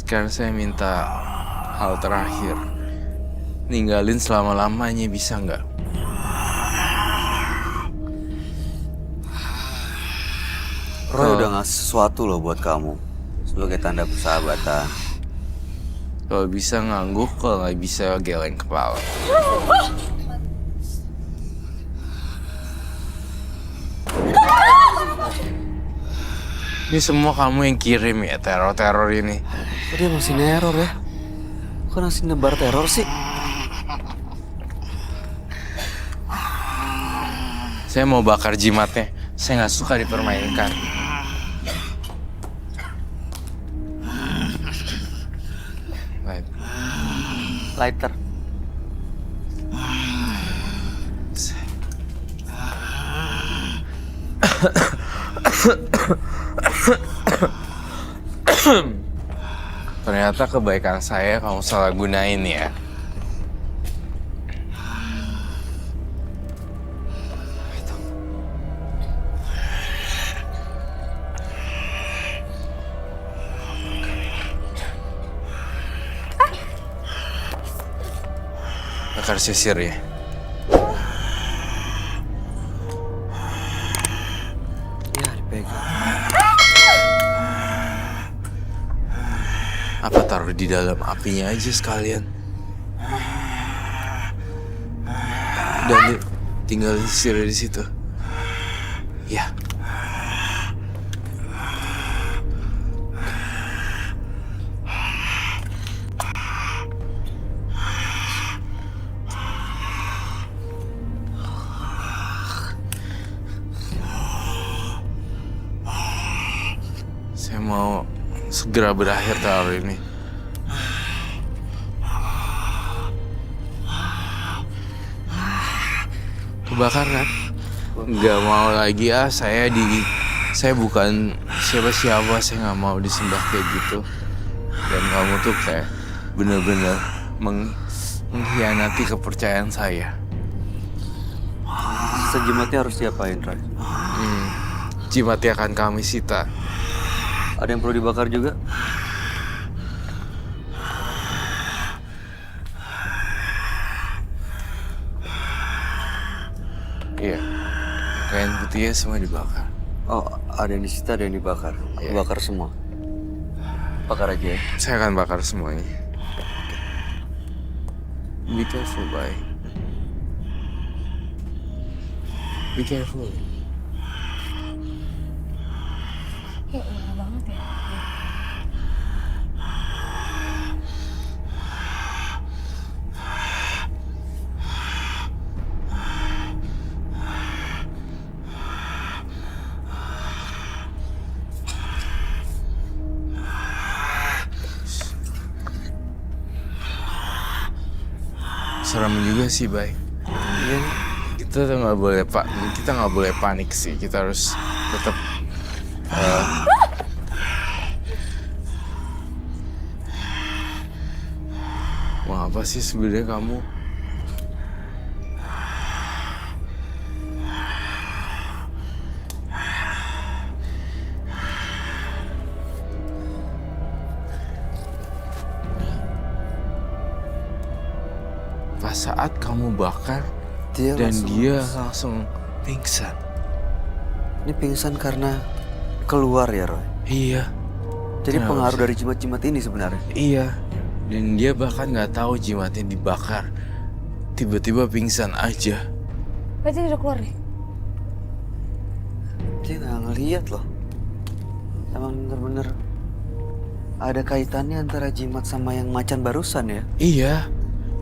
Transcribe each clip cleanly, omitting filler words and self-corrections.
Sekarang saya minta hal terakhir. Ninggalin selama-lamanya bisa nggak? Roy udah ngasih sesuatu loh buat kamu sebagai tanda persahabatan. Kalau bisa ngangguk, kalau nggak bisa geleng kepala. Ini semua kamu yang kirim ya, teror-teror ini. Kok dia masih neror ya? Kok masih nebar teror sih? Saya mau bakar jimatnya. Saya nggak suka dipermainkan. Baik. Lighter. Ternyata kebaikan saya kamu salah gunain ya. Bakar sisir ya. Iya, dipegang. Apa taruh di dalam apinya aja sekalian. Dan tinggal sisir di situ. Ya. Saya mau segera berakhir teror ini. Kebakar kan? Nggak mau lagi saya bukan siapa-siapa, saya nggak mau disembah kayak gitu. Dan kamu tuh kayak bener-bener mengkhianati kepercayaan saya. Sisa jimatnya harus diapain, Roy? Jimatnya akan kami sita. Ada yang perlu dibakar juga? Iya. Kain putihnya semua dibakar. Oh, ada yang disita, ada yang dibakar. Aku Iya. bakar semua. Bakar aja ya. Saya akan bakar semuanya. Be careful, bye. Be careful. Ya lama banget ya. Serem juga sih, bye. Iya. Kita tuh kita nggak boleh panik sih. Kita harus tetap mau apa sih sebenarnya kamu? Pas saat kamu bakar dan dia langsung pingsan. Ini pingsan karena keluar ya, Roy? Iya, Jadi Kenapa pengaruh sih? dari jimat-jimat ini sebenarnya. iya. Dan dia bahkan nggak tahu jimatnya dibakar. Tiba-tiba pingsan aja. Berarti dia udah keluar nih. Dia nggak ngeliat loh. Emang bener-bener ada kaitannya antara jimat sama yang macan barusan ya? Iya.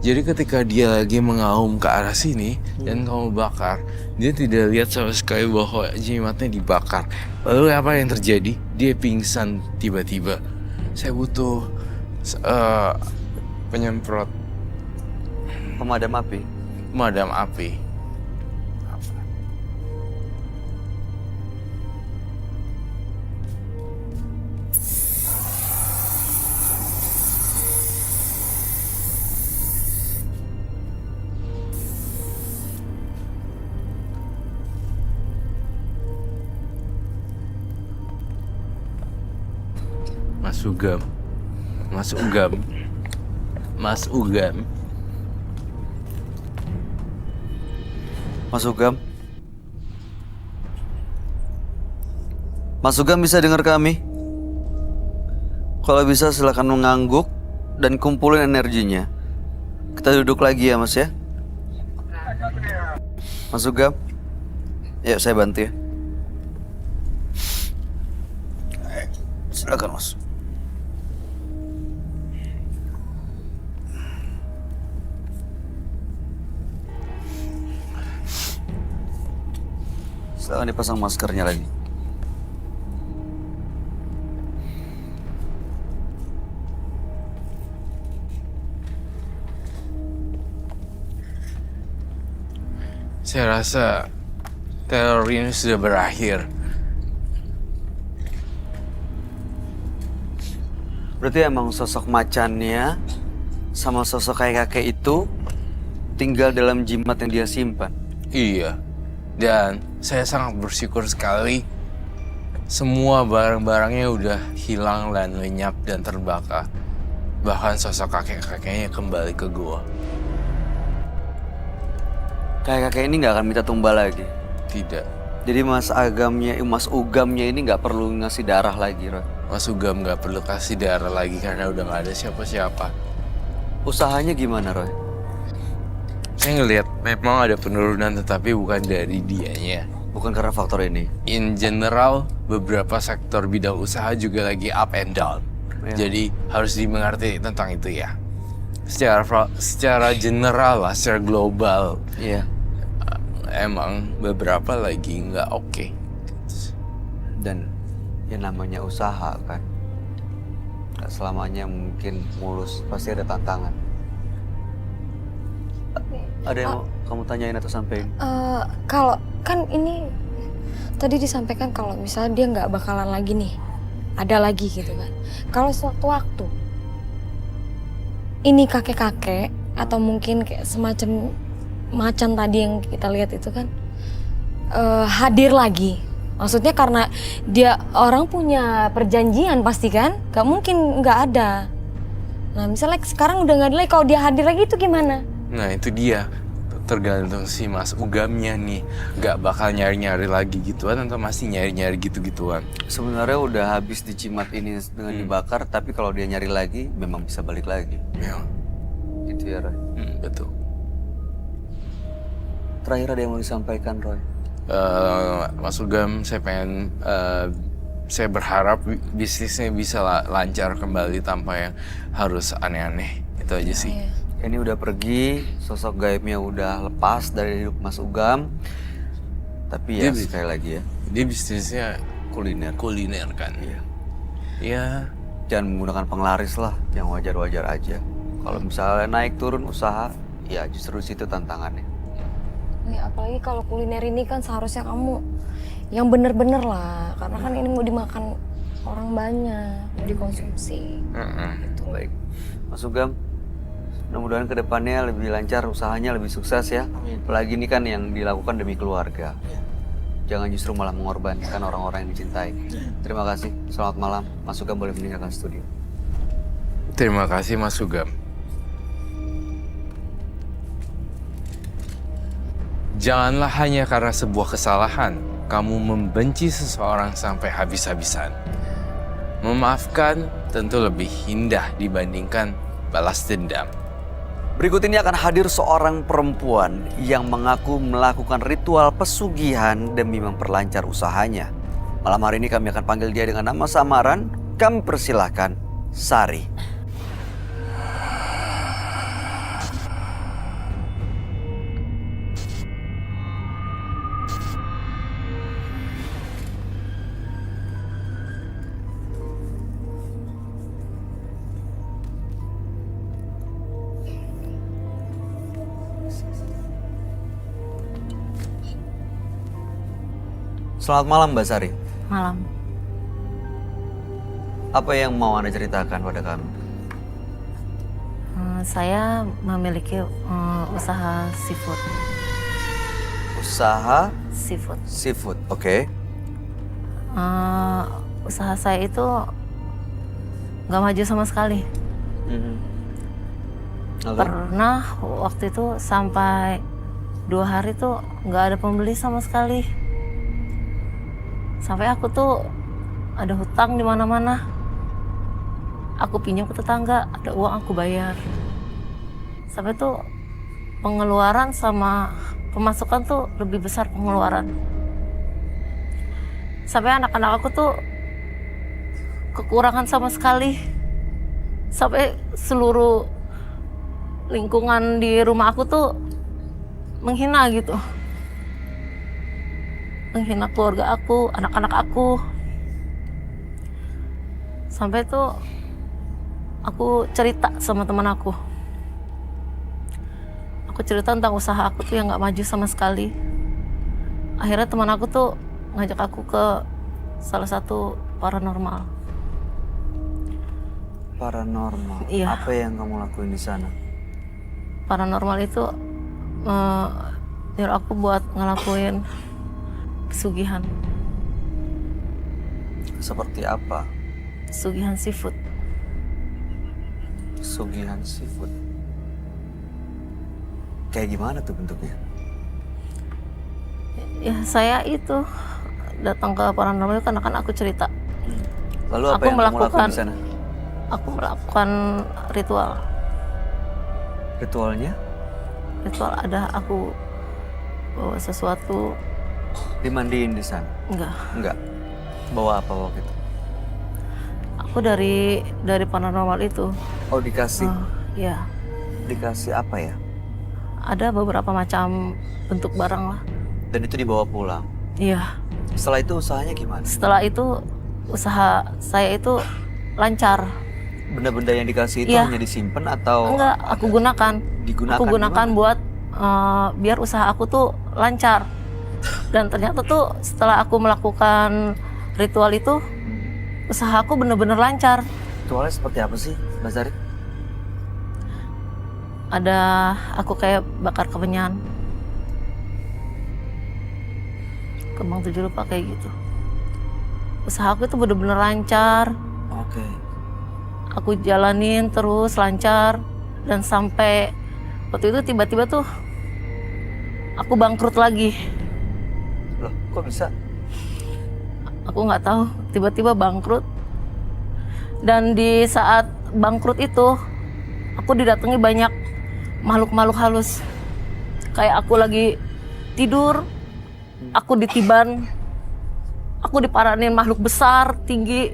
Jadi ketika dia lagi mengaum ke arah sini dan kamu bakar, dia tidak lihat sama sekali bahwa jimatnya dibakar. Lalu apa yang terjadi? Dia pingsan tiba-tiba. Saya butuh penyemprot Pemadam api. pemadam api. Mas Sugam, Mas Ugam. Mas Ugam. Mas Ugam. Mas Ugam bisa dengar kami? Kalau bisa silakan mengangguk dan kumpulin energinya. Kita duduk lagi ya Mas ya. Mas Ugam. Yuk saya bantu ya. Silakan Mas. Silakan dipasang maskernya lagi. Saya rasa teror ini sudah berakhir. Berarti emang sosok macannya sama sosok kakek itu tinggal dalam jimat yang dia simpan. Iya. Dan saya sangat bersyukur sekali semua barang-barangnya udah hilang dan lenyap dan terbakar. Bahkan sosok kakek-kakeknya kembali ke gua. Kakek ini nggak akan minta tumbal lagi. Tidak. Jadi Mas Ugamnya ini nggak perlu ngasih darah lagi, Roy. Mas Ugam nggak perlu kasih darah lagi karena udah nggak ada siapa-siapa. Usahanya gimana, Roy? Saya ngelihat memang ada penurunan tetapi bukan dari dianya. Bukan karena faktor ini. In general, beberapa sektor bidang usaha juga lagi up and down. Ya. Jadi harus dimengerti tentang itu ya. Secara general lah, secara global, Iya. emang beberapa lagi nggak oke. Dan yang namanya usaha kan, nggak selamanya mungkin mulus. Pasti ada tantangan. Ada yang mau kamu tanyain atau sampein? Kalau kan ini tadi disampaikan kalau misalnya dia nggak bakalan lagi nih, ada lagi gitu kan. Kalau sewaktu-waktu ini kakek-kakek atau mungkin kayak semacam macan tadi yang kita lihat itu kan hadir lagi. Maksudnya karena dia orang punya perjanjian pasti kan, gak mungkin nggak ada. Nah misalnya sekarang udah nggak ada lagi, kalau dia hadir lagi itu gimana? Nah itu dia, tergantung si Mas Ugamnya nih, nggak bakal nyari-nyari lagi gituan atau masih nyari-nyari gitu-gituan. Sebenarnya udah habis dicimat ini dengan dibakar, tapi kalau dia nyari lagi, memang bisa balik lagi. Ya, Gitu ya, Roy. betul. Terakhir ada yang mau disampaikan, Roy? Mas Ugam, saya berharap bisnisnya bisa lancar kembali tanpa yang harus aneh-aneh. Itu aja sih. Ini udah pergi, sosok gaibnya udah lepas dari hidup Mas Ugam. Tapi ya sekali lagi ya, Dia bisnisnya kuliner. kuliner kan. Iya. Ya, Jangan menggunakan penglaris lah, yang wajar-wajar aja. Kalau misalnya naik turun usaha, ya justru situ tantangannya. Ya, apalagi kalau kuliner ini kan seharusnya kamu yang bener-bener lah, karena kan ini mau dimakan orang banyak, mau dikonsumsi. Baik, Mas Ugam, mudah-mudahan kedepannya lebih lancar, usahanya lebih sukses ya. Apalagi ini kan yang dilakukan demi keluarga. Jangan justru malah mengorbankan orang-orang yang dicintai. Terima kasih, selamat malam. Mas Ugam boleh meninggalkan studio. terima kasih Mas Ugam. Janganlah hanya karena sebuah kesalahan kamu membenci seseorang sampai habis-habisan. Memaafkan tentu lebih indah dibandingkan balas dendam. Berikut ini akan hadir seorang perempuan yang mengaku melakukan ritual pesugihan demi memperlancar usahanya. Malam hari ini kami akan panggil dia dengan nama samaran. Kami persilahkan Sari. Selamat malam Mbak Sari. Malam. Apa yang mau Anda ceritakan pada kami? Saya memiliki usaha seafood. Usaha Seafood. seafood, oke. Usaha saya itu nggak maju sama sekali. Lalu? Pernah waktu itu sampai 2 hari tuh nggak ada pembeli sama sekali. Sampai aku tuh ada hutang di mana-mana. Aku pinjam ke tetangga, ada uang aku bayar. Sampai tuh pengeluaran sama pemasukan tuh lebih besar pengeluaran. Sampai anak-anak aku tuh kekurangan sama sekali. Sampai seluruh lingkungan di rumah aku tuh menghina gitu. Menghina keluarga aku, anak-anak aku. Sampai tuh aku cerita sama teman aku. Aku cerita tentang usaha aku tuh yang nggak maju sama sekali. Akhirnya teman aku tuh ngajak aku ke salah satu paranormal. Paranormal. Iya. Apa yang kamu lakuin di sana? Paranormal itu nyuruh aku buat ngelakuin pesugihan. Seperti apa? Pesugihan seafood. Sugihan seafood. Kayak gimana tuh bentuknya? Ya saya itu datang ke paranormal itu karena kan aku cerita. Lalu apa Aku yang kamu lakuin melakukan- di sana? Aku melakukan ritual. Ritualnya? Ritual ada aku bawa sesuatu. Dimandiin di sana? Enggak. Enggak. Bawa apa waktu itu? Aku dari paranormal itu. Oh, dikasih. Ya, Dikasih apa ya? ada beberapa macam bentuk barang lah. Dan itu dibawa pulang. Iya. Setelah itu usahanya gimana? Setelah itu usaha saya itu lancar. Benda-benda yang dikasih itu Iya. hanya disimpan atau Enggak, aku gunakan. digunakan? Aku gunakan gimana? buat biar usaha aku tuh lancar. Dan ternyata tuh setelah aku melakukan ritual itu, usaha aku bener-bener lancar. Ritualnya seperti apa sih, Mbak Sari? Ada aku kayak bakar kemenyan, kembang tujuh rupa kayak gitu. Usaha aku itu bener-bener lancar. Oke. Aku jalanin terus lancar dan sampai waktu itu tiba-tiba tuh aku bangkrut lagi. Loh, kok bisa? Aku nggak tahu, tiba-tiba bangkrut. Dan di saat bangkrut itu aku didatangi banyak makhluk-makhluk halus. Kayak aku lagi tidur, aku ditiban, aku diparanin makhluk besar, tinggi,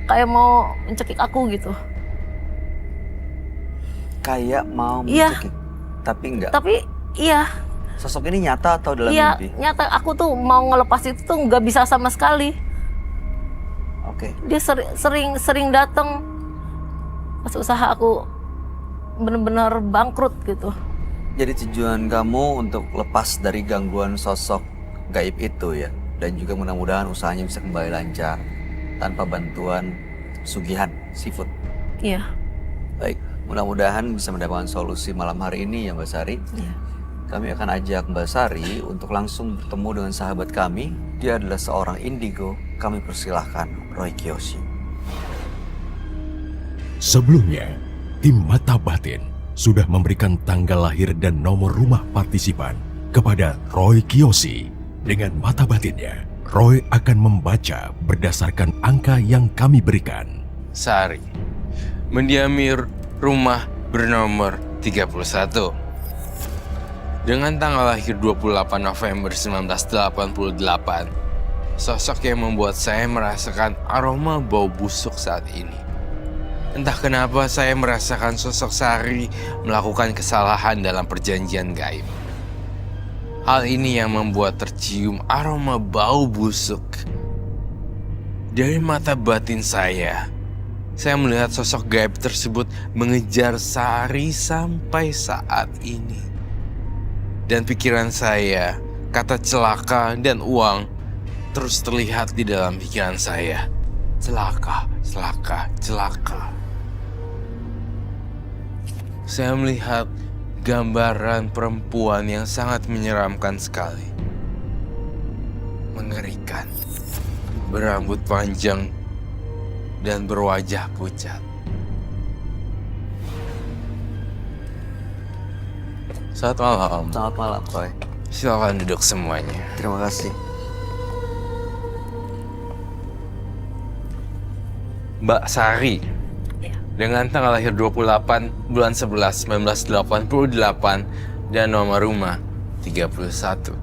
kayak mau mencekik aku gitu. Kayak mau Iya. mencekik, tapi enggak. Tapi iya, Sosok ini nyata atau dalam iya mimpi? nyata aku tuh mau ngelepas itu tuh nggak bisa sama sekali. Oke. Dia sering datang pas usaha aku bener-bener bangkrut gitu. Jadi tujuan kamu untuk lepas dari gangguan sosok gaib itu ya, dan juga mudah-mudahan usahanya bisa kembali lancar tanpa bantuan sugihan seafood. Iya. Baik, mudah-mudahan bisa mendapatkan solusi malam hari ini ya Mbak Sari. Iya. Kami akan ajak Mbak Sari untuk langsung bertemu dengan sahabat kami. Dia adalah seorang indigo. Kami persilahkan Roy Kiyoshi. Sebelumnya, tim Mata Batin sudah memberikan tanggal lahir dan nomor rumah partisipan kepada Roy Kiyoshi. Dengan mata batinnya, Roy akan membaca berdasarkan angka yang kami berikan. Sari mendiami rumah bernomor 31 dengan tanggal lahir 28 November 1988. Sosok yang membuat saya merasakan aroma bau busuk saat ini. Entah kenapa saya merasakan sosok Sari melakukan kesalahan dalam perjanjian gaib. Hal ini yang membuat tercium aroma bau busuk. Dari mata batin saya melihat sosok gaib tersebut mengejar Sari sampai saat ini. Dan pikiran saya, kata celaka dan uang terus terlihat di dalam pikiran saya. Celaka, celaka, celaka. Saya melihat gambaran perempuan yang sangat menyeramkan sekali. Mengerikan. Berambut panjang dan berwajah pucat. Selamat malam. Selamat malam, Roy. Silakan duduk semuanya. Terima kasih. Mbak Sari, Iya. dengan tanggal lahir 28 bulan 11 1988 dan nomor rumah 31.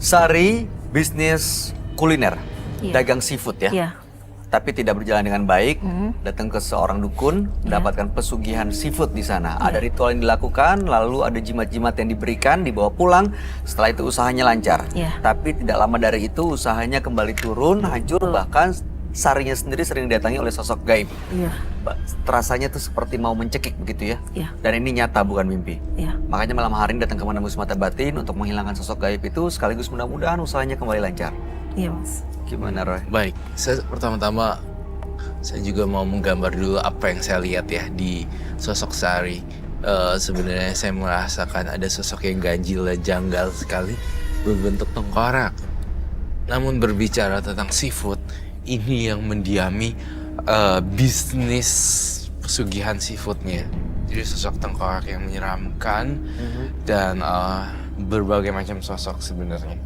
Sari bisnis kuliner, Iya. dagang seafood ya. Iya. Tapi tidak berjalan dengan baik. Hmm. Datang ke seorang dukun, Iya. mendapatkan pesugihan seafood di sana. Ada ritual yang dilakukan, lalu ada jimat-jimat yang diberikan, dibawa pulang. Setelah itu usahanya lancar. Iya. Tapi tidak lama dari itu usahanya kembali turun, hancur, bahkan Sarinya sendiri sering didatangi oleh sosok gaib. Iya. Terasanya tuh seperti mau mencekik begitu ya. Iya. Dan ini nyata bukan mimpi. Iya. Makanya malam hari ini datang ke Menembus Mata Batin untuk menghilangkan sosok gaib itu, sekaligus mudah-mudahan usahanya kembali lancar. Iya, Mas. Gimana, Roy? Baik, saya pertama-tama saya juga mau menggambar dulu apa yang saya lihat ya di sosok Sari. Sebenarnya saya merasakan ada sosok yang ganjil dan janggal sekali berbentuk tengkorak. Namun berbicara tentang seafood, ini yang mendiami bisnis pesugihan seafoodnya. Jadi sosok tengkorak yang menyeramkan dan berbagai macam sosok sebenarnya.